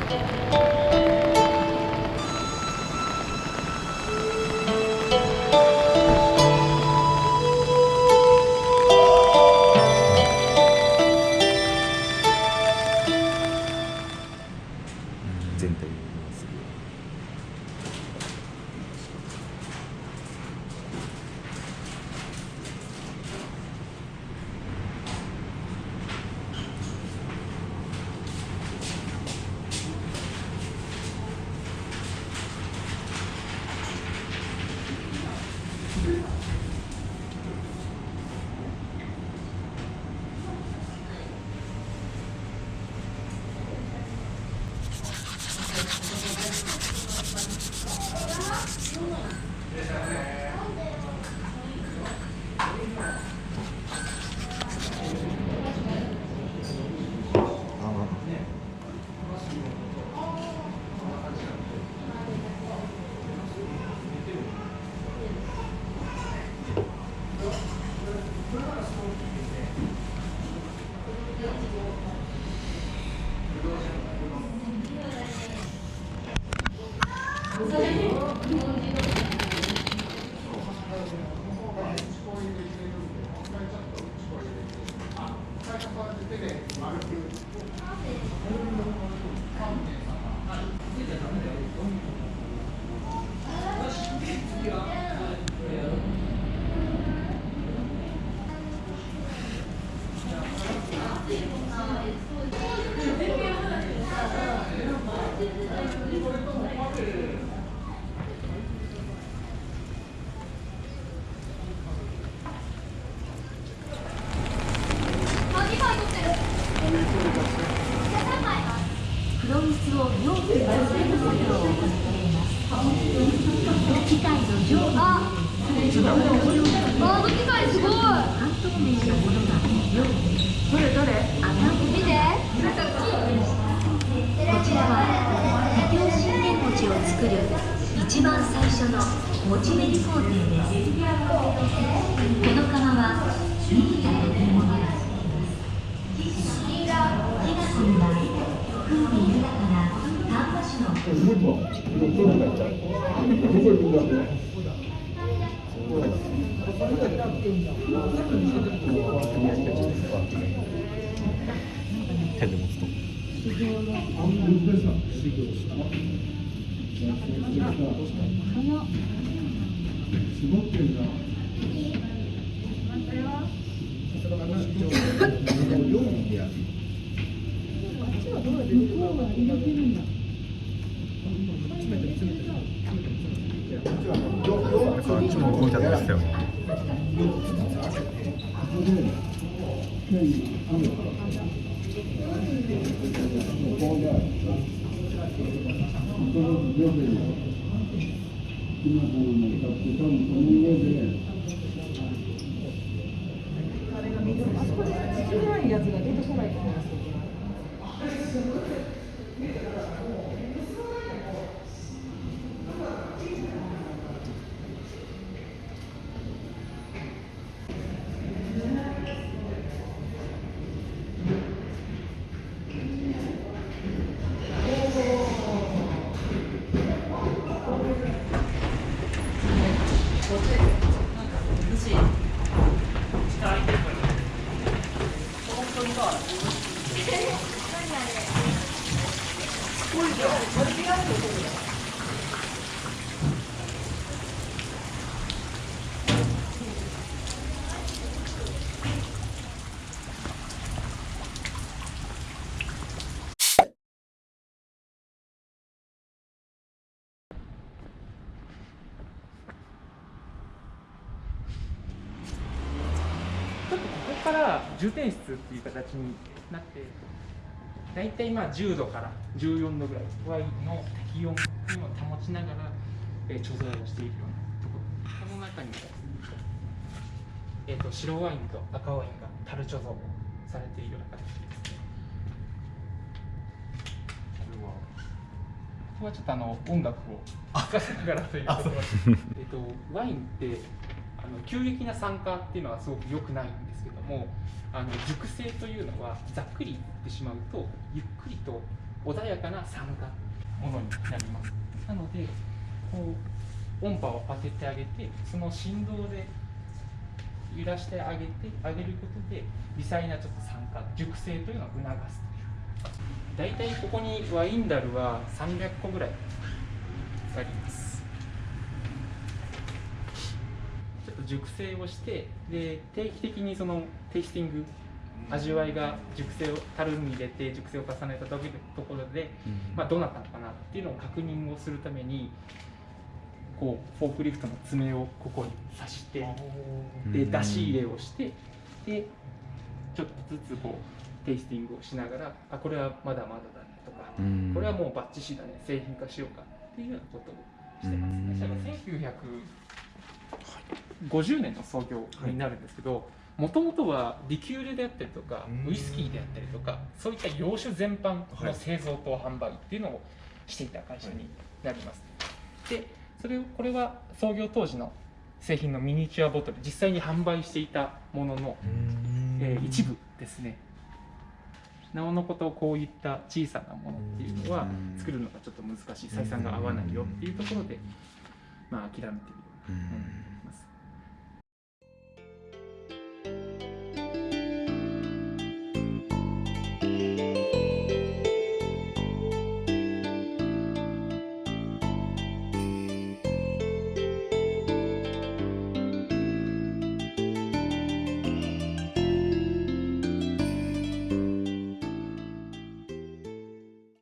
全体にする。フロミスを容器に乗せる作業を行っています。機械の上下機械すごい。半透明なものが容器にどれどれ？見て。こちらは多形信玄餅を作る一番最初の餅練り工程です。この窯はミータというものがつきます。火が込んだ風味豊かな丹波種の手で持つと。あっちも動いてましたよね。あそこでちっちゃいやつが出てこないと思います。ここから充填室っていう形になって、大体まあ10度から14度ぐらいワインの適温を保ちながら、貯蔵をしているようなところ。この中に、白ワインと赤ワインが樽貯蔵をされているような形ですね。ここはちょっと音楽を聴かせながらというところで、ワインって急激な酸化っていうのはすごく良くないんですけども、熟成というのはざっくり言ってしまうとゆっくりと穏やかな酸化ものになります。なのでこう音波を当ててあげて、その振動で揺らしてあげることで微細なちょっと酸化熟成というのを促すという。だいたいここにワインダルは300個ぐらいあります。ちょっと熟成をして、で定期的にそのテイスティング、味わいが熟成を樽に入れて熟成を重ねたところで、どうなったのかなっていうのを確認をするために、こうフォークリフトの爪をここに刺して、で出し入れをして、でちょっとずつこうテイスティングをしながら、あ、これはまだまだだねとか、これはもうバッチシだね、製品化しようかっていうようなことをしてますね。だから1950年の創業になるんですけど、もともとはリキュールであったりとかウイスキーであったりとか、そういった洋酒全般の製造と販売っていうのをしていた会社になります。でこれは創業当時の製品のミニチュアボトル、実際に販売していたものの、一部ですね。なおのことこういった小さなものっていうのは作るのがちょっと難しい、採算が合わないよっていうところで、諦めているようなものになります。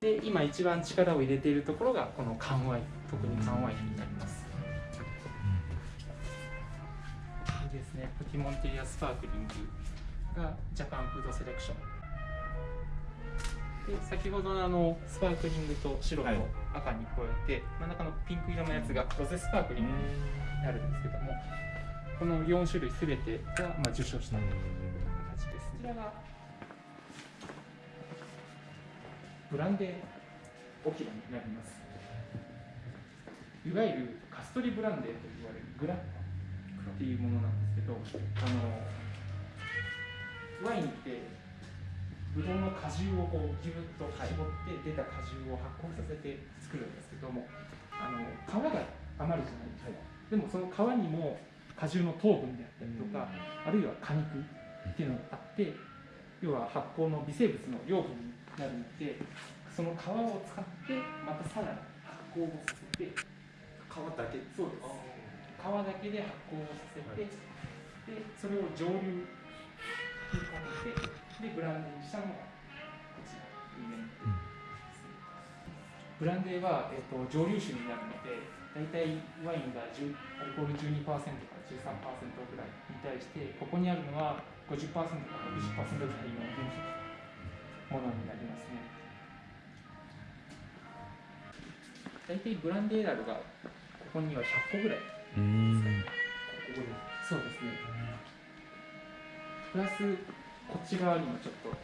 で今一番力を入れているところがこの缶ワイン、特に缶ワインになります。いいですね、プティモンテリアスパークリングがジャパンフードセレクションで、先ほどのスパークリングと白と赤に加えて、真ん中のピンク色のやつがロゼスパークリングになるんですけども、この4種類すべてが受賞したという形です。こちらがブランデー置き場になります。いわゆるカストリブランデーと言われるグラッパっていうものなんですけど、ワインってブドウの果汁をこうギュッと絞って出た果汁を発酵させて作るんですけども、皮が余るじゃないですか。でもその皮にも果汁の糖分であったりとか、あるいは果肉っていうのがあって、要は発酵の微生物の養分になるので、その皮を使ってまたさらに発酵をさせて、皮だけ、そうです、皮だけで発酵をさせて、でそれを蒸留に込めて、でブランデーにしたのがこちらになります。ブランデーは、蒸留酒になるので、だいたいワインがアルコール 12% から 13% ぐらいに対して、ここにあるのは 50% から 60% ぐらいのものになりますね。大体ブランデーダルがここには100個ぐらいですか。ここで、そうですね。プラスこっち側にもちょっと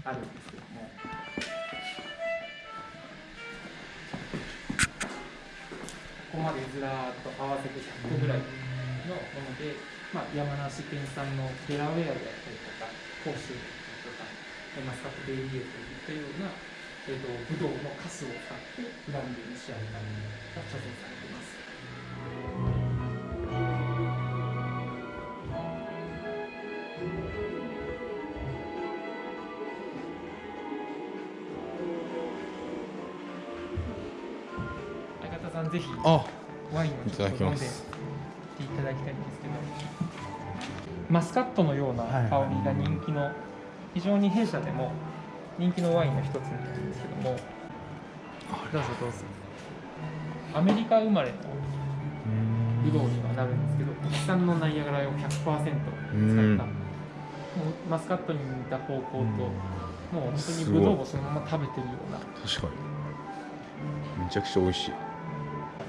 あるんですけども、ここまでずらーっと合わせて100個ぐらいのもので、山梨県産のデラウェアであったりとか、甲州とか、マスカットベイリエといったようなブドウのカスを使ってブランデーに仕上げたものが貯蔵されています。相方さん、ぜひワインをちょっと飲んでいただきたいんですけど、マスカットのような香りが人気の、非常に弊社でも人気のワインの一つになるんですけども、どうぞどうぞ。アメリカ生まれのブドウにはなるんですけど、国産のナイアガラを 100% 使った、もうマスカットに似た方向と、もう本当にブドウをそのまま食べてるような。確かにめちゃくちゃ美味しい。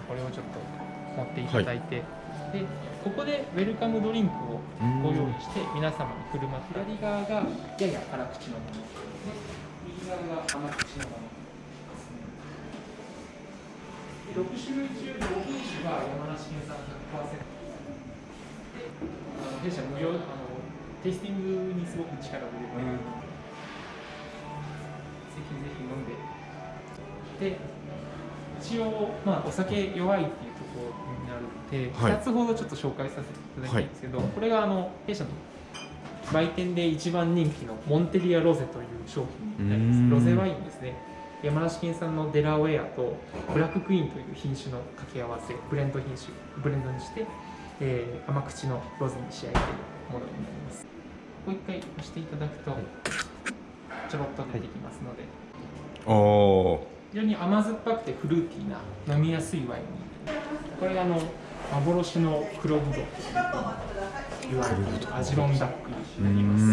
これをちょっと持っていただいて、でここでウェルカムドリンクをご用意して皆様に振る舞って、左側がやや辛口のもので、右側が甘口のものですね。で6種類中5品種は山梨県産 100% で、弊社無料テイスティングにすごく力を入れて、ぜひぜひ飲んでいで一応、お酒弱いっていうところになるので、はい2つほどちょっと紹介させていただきたいんですけど、これが弊社の売店で一番人気のモンテリアロゼという商品になります。ロゼワインですね。山梨県産のデラウェアとブラッククイーンという品種の掛け合わせ、ブレンドにして、甘口のロゼに仕上げているものになります。もう一回押していただくと、ちょろっと出てきますので、非常に甘酸っぱくてフルーティーな飲みやすいワインに。これが幻の黒ぶどうといわれるアジロンダックになります。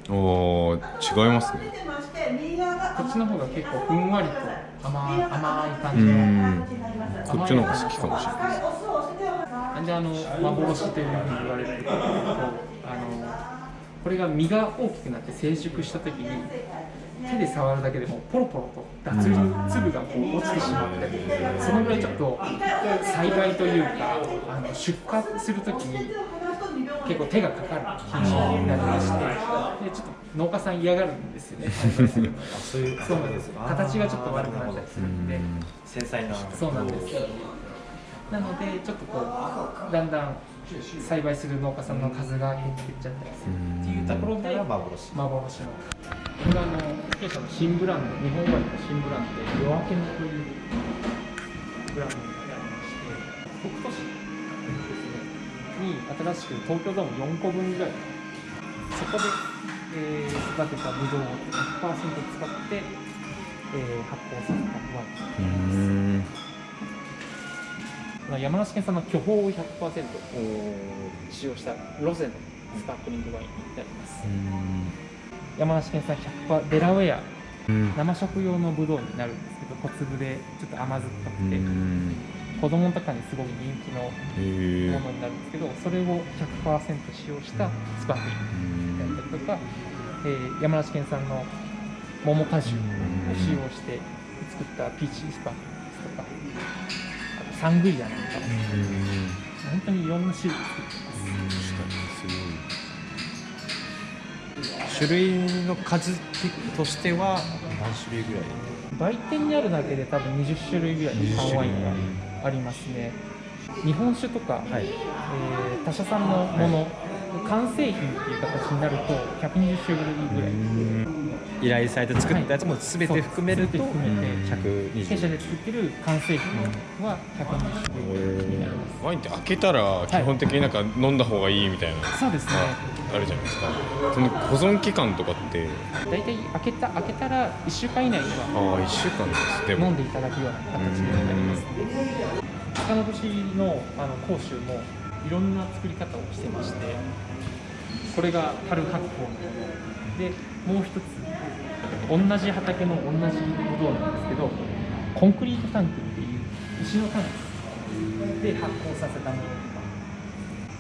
おー、違いますね。こっちの方が結構ふんわりと甘い感じの。こっちの方が好きかもしれないです。なんで幻というふうに言われると、これが実が大きくなって成熟した時に手で触るだけでもポロポロと脱粒がこう落ちてしまったり、そのぐらいちょっと栽培というか出荷する時に結構手がかかる品種になりまして、でちょっと農家さん嫌がるんですよね。そうなんです。形がちょっと悪くなったりするんで、繊細な。そうなんです。なのでちょっとこうだんだん栽培する農家さんの数が減っていっちゃったりするっていうところで幻の。これが弊社の新ブランド、日本ワインの新ブランドで夜明けのというブランドになりまして、北斗市ですねに新しく東京ドーム4個分ぐらい、そこで、育てたブドウを 100% 使って、発酵させたワイン。山梨県産の巨峰を 100% 使用したロゼのスパークリングワインになります。山梨県産 100% デラウェア、生食用のブドウになるんですけど、小粒でちょっと甘酸っぱくて、子供とかにすごい人気のものになるんですけど、それを 100% 使用したスパークリングだったりとか、山梨県産の桃果汁を使用して作ったピーチスパークリングですとか、サングリアなんかも本当にいろんな種類作ってます。種類の数としては何種類ぐらい？売店にあるだけで多分20種類ぐらいの缶ワインがありますね。日本酒とか、他社産のもの、完成品っていう形になると120種類ぐらい。依頼されて作ったやつも全て含めると120。弊社で作ってる完成品は120種類になります。ワインって開けたら基本的になんか飲んだ方がいいみたいな、そうですね。あるじゃないですか。その保存期間とかって大体開けたら1週間以内には1週間です。でも飲んでいただくような形になりますので、他の年の甲州もいろんな作り方をしてまして、これが樽発酵のもので、もう一つ同じ畑の同じブドウなんですけど、コンクリートタンクっていう石のタンクで発酵させたものとか、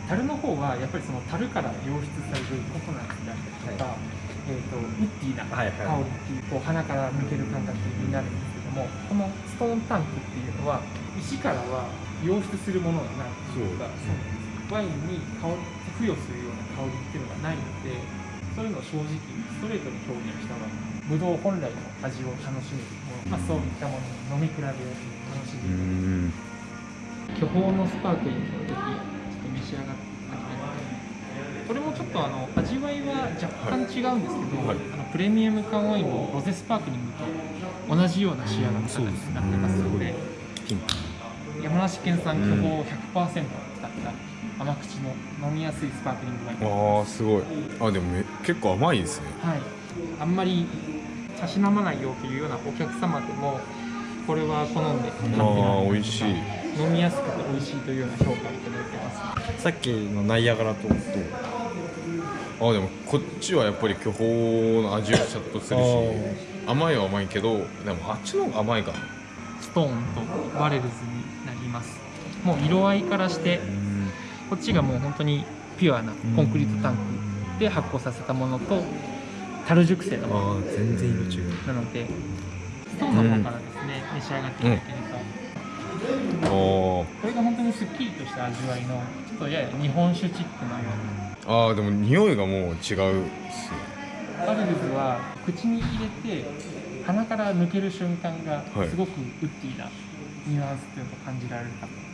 樽の方はやっぱりその樽から溶出されるココナッツだったりとか、ウッディな香りっていう、こう鼻から抜ける感覚になるんですけども、このストーンタンクっていうのは石からは溶出するものがないというか、ワインに付与するような香りっていうのがないので、そういうのを正直ストレートに表現したワイン、ブドウ本来の味を楽しめるもの、そういったものを飲み比べを楽しんでいただく。巨峰のスパークリングの時、ちょっと召し上がっていただきたいので、これもちょっと味わいは若干違うんですけど、プレミアム缶ワインのロゼスパークリングと同じような仕上がり方になってますので、山梨県産巨峰を 100% 使った甘口の飲みやすいスパークリングワイン。すごい。でも結構甘いですね。はい。あんまりたしなまないよというようなお客様でも、これは好んで買って美味しい。飲みやすくて美味しいというような評価をいただいてます。さっきのナイアガラとでもこっちはやっぱり巨峰の味がちょっとするし、甘いは甘いけど、でもあっちの方が甘いかな。ストーンとバレルズになります。もう色合いからしてこっちがもう本当にピュアなコンクリートタンクで発酵させたものと、樽熟成のもの、全然色違う。なのでストーンの方からですね、召し上がっていただけると、これが本当にすっきりとした味わいのちょっとやや日本酒チックのような。でも匂いがもう違うっすね。バレルズは口に入れて鼻から抜ける瞬間がすごくウッディなニュアンスっていうのを感じられるかと思い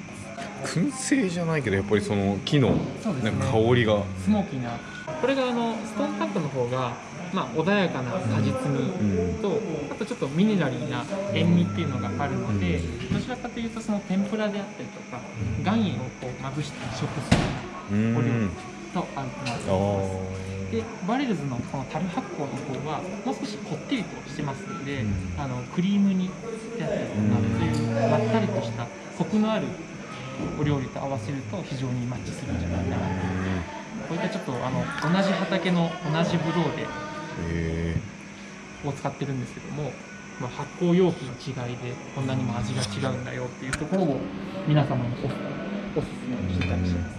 ます。燻製じゃないけどやっぱりその木のそうですねなんか香りが、スモーキーな、これがストーンタックの方が、まあ、穏やかな果実味と、あとちょっとミネラリーな塩味っていうのがあるので、どちらかというとその天ぷらであったりとか岩塩をこうまぶして食するお料理とあると思います。でバレルズのこの樽発酵の方はもう少しこってりとしてますので、クリーム煮であったりとか、そういうまったりとしたコクのあるお料理と合わせると非常にマッチするんじゃないかなと。こういったちょっと同じ畑の同じブドウでを使ってるんですけども、まあ、発酵容器の違いでこんなにも味が違うんだよっていうところを皆様におすすめしてたりします。